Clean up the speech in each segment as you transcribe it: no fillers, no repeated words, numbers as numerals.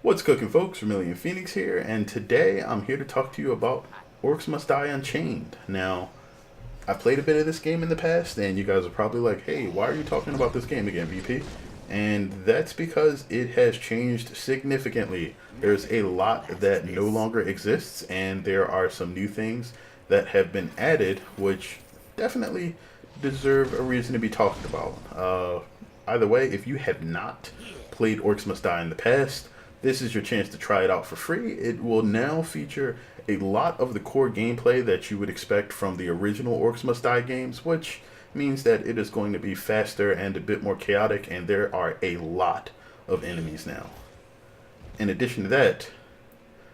What's cooking, folks? Vermillion Phoenix here, and today I'm here to talk to you about Orcs Must Die Unchained. Now, I played a bit of this game in the past, and you guys are probably like, hey, why are you talking about this game again, VP? And that's because it has changed significantly. There's a lot that no longer exists, and there are some new things that have been added, which definitely deserve a reason to be talked about. Either way, if you have not played Orcs Must Die in the past, this is your chance to try it out for free. It will now feature a lot of the core gameplay that you would expect from the original Orcs Must Die games, which means that it is going to be faster and a bit more chaotic, and there are a lot of enemies now. In addition to that,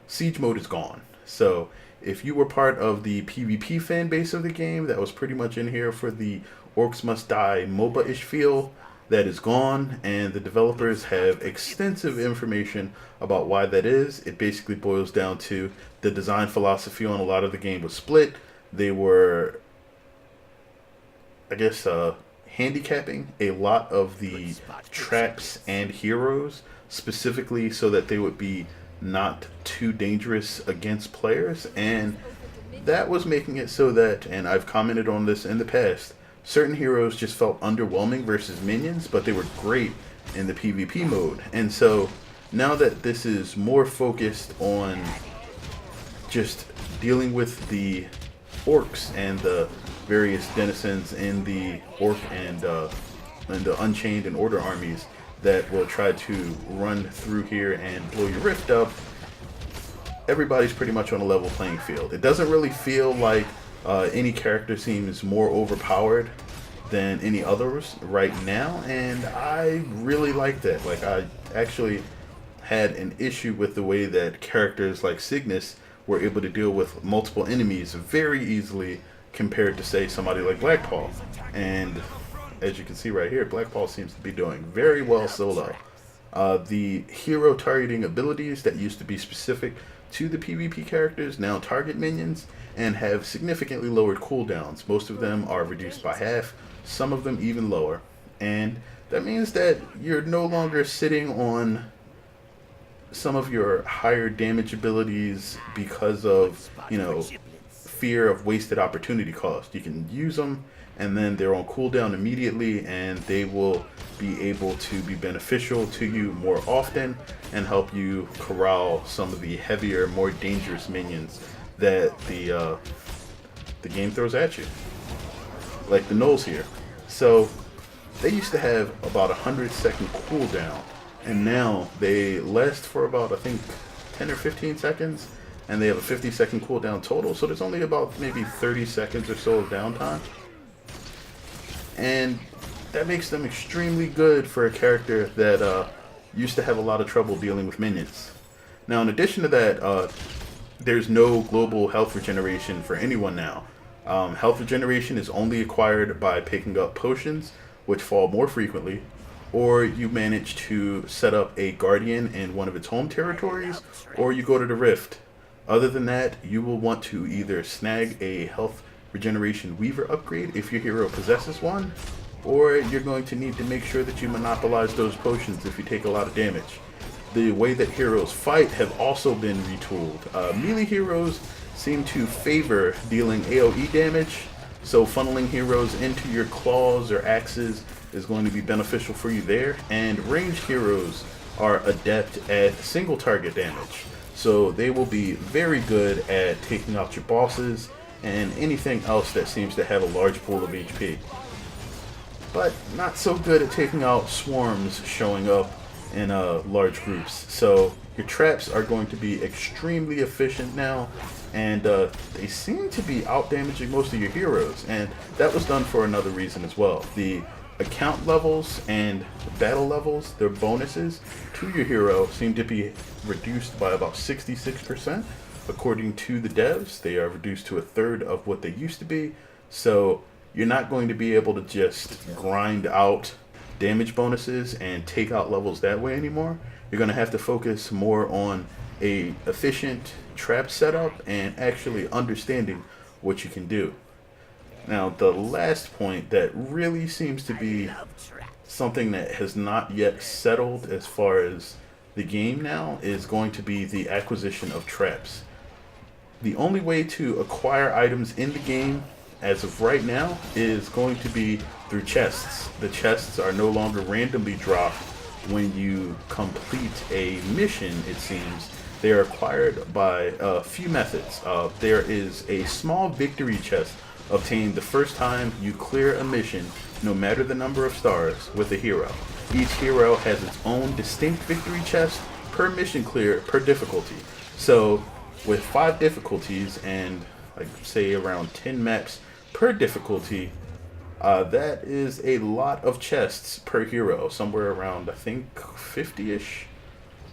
Siege mode is gone. So if you were part of the PvP fan base of the game that was pretty much in here for the Orcs Must Die MOBA-ish feel, that is gone, and the developers have extensive information about why that is. It basically boils down to the design philosophy on a lot of the game was split. They were, I guess, handicapping a lot of the traps and heroes, specifically so that they would be not too dangerous against players, and that was making it so that, and I've commented on this in the past, certain heroes just felt underwhelming versus minions, but they were great in the PvP mode. And so now that this is more focused on just dealing with the orcs and the various denizens in the orc and the Unchained and Order armies that will try to run through here and blow your rift up, everybody's pretty much on a level playing field. It doesn't really feel like any character seems more overpowered than any others right now, and I really like that. Like, I actually had an issue with the way that characters like Cygnus were able to deal with multiple enemies very easily compared to, say, somebody like Blackpaw. And as you can see right here, Blackpaw seems to be doing very well solo. The hero targeting abilities that used to be specific to the PvP characters now target minions and have significantly lowered cooldowns. Most of them are reduced by half, some of them even lower. And that means that you're no longer sitting on some of your higher damage abilities because of, fear of wasted opportunity cost. You can use them, and then they're on cooldown immediately, and they will be able to be beneficial to you more often and help you corral some of the heavier, more dangerous minions that the game throws at you, like the gnolls here. So they used to have about 100-second cooldown, and now they last for about, I think, 10 or 15 seconds, and they have a 50-second cooldown total. So there's only about maybe 30 seconds or so of downtime, and that makes them extremely good for a character that used to have a lot of trouble dealing with minions. Now, in addition to that, there's no global health regeneration for anyone now. Health regeneration is only acquired by picking up potions, which fall more frequently, or you manage to set up a guardian in one of its home territories, or you go to the rift. Other than that, you will want to either snag a health regeneration weaver upgrade if your hero possesses one, or you're going to need to make sure that you monopolize those potions if you take a lot of damage. The way that heroes fight have also been retooled. Melee heroes seem to favor dealing AoE damage, so funneling heroes into your claws or axes is going to be beneficial for you there, and ranged heroes are adept at single target damage, so they will be very good at taking out your bosses and anything else that seems to have a large pool of HP, but not so good at taking out swarms showing up in large groups. So your traps are going to be extremely efficient now, and they seem to be out damaging most of your heroes, and that was done for another reason as well. The account levels and battle levels, their bonuses to your hero, seem to be reduced by about 66%. According to the devs, they are reduced to a third of what they used to be, so you're not going to be able to just grind out damage bonuses and take out levels that way anymore. You're going to have to focus more on a efficient trap setup and actually understanding what you can do. Now, the last point that really seems to be something that has not yet settled as far as the game now is going to be the acquisition of traps. The only way to acquire items in the game as of right now is going to be through chests. The chests are no longer randomly dropped when you complete a mission, it seems. They are acquired by a few methods. There is a small victory chest obtained the first time you clear a mission, no matter the number of stars, with a hero. Each hero has its own distinct victory chest per mission clear per difficulty. So with 5 difficulties and like say around 10 maps per difficulty, that is a lot of chests per hero, somewhere around I think 50-ish.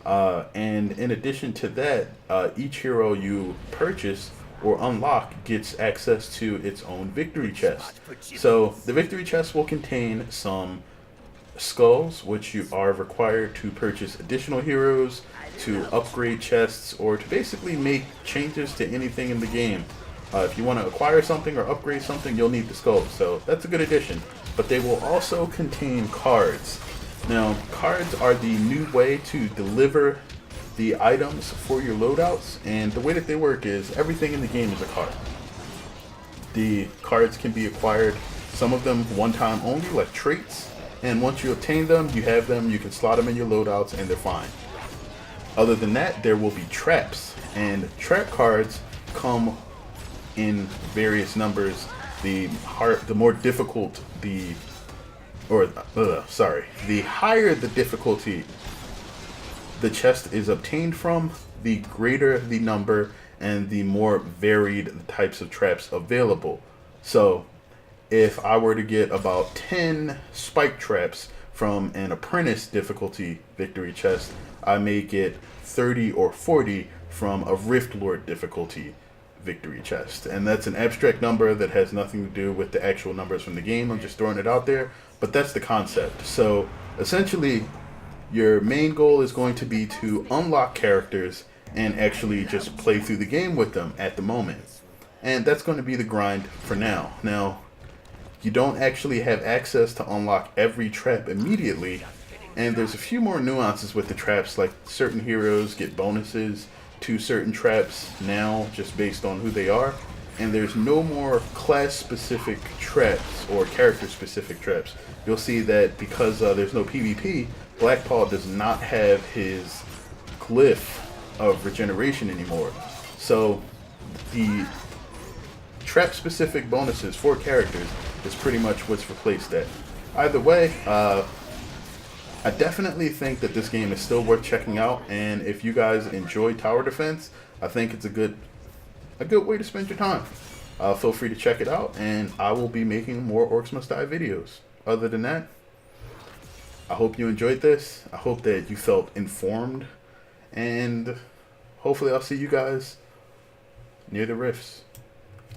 And in addition to that, each hero you purchase or unlock gets access to its own victory chest. So the victory chest will contain some skulls, which you are required to purchase additional heroes, to upgrade chests, or to basically make changes to anything in the game. If you want to acquire something or upgrade something, you'll need the skulls, so that's a good addition. But they will also contain cards. Now, cards are the new way to deliver the items for your loadouts, and the way that they work is everything in the game is a card. The cards can be acquired, some of them one time only, like traits, and once you obtain them, you have them, you can slot them in your loadouts, and they're fine. Other than that, there will be traps, and trap cards come in various numbers. The more difficult the higher the difficulty the chest is obtained from, the greater the number and the more varied the types of traps available. So if I were to get about 10 spike traps from an apprentice difficulty victory chest, I may get 30 or 40 from a Rift Lord difficulty victory chest. And that's an abstract number that has nothing to do with the actual numbers from the game. I'm just throwing it out there, but that's the concept. So essentially, your main goal is going to be to unlock characters and actually just play through the game with them at the moment. And that's going to be the grind for now. Now, you don't actually have access to unlock every trap immediately, and there's a few more nuances with the traps, like certain heroes get bonuses to certain traps now just based on who they are, and there's no more class-specific traps or character-specific traps. You'll see that because there's no PvP, Blackpaw does not have his glyph of regeneration anymore. So the trap-specific bonuses for characters is pretty much what's replaced that. Either way, I definitely think that this game is still worth checking out, and if you guys enjoy tower defense, I think it's a good way to spend your time. Feel free to check it out, and I will be making more Orcs Must Die videos. Other than that, I hope you enjoyed this. I hope that you felt informed, and hopefully I'll see you guys near the rifts.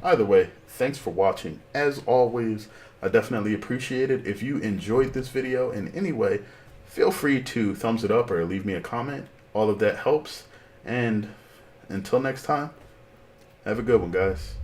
Either way, thanks for watching. As always, I definitely appreciate it. If you enjoyed this video in any way, feel free to thumbs it up or leave me a comment. All of that helps. And until next time, have a good one, guys.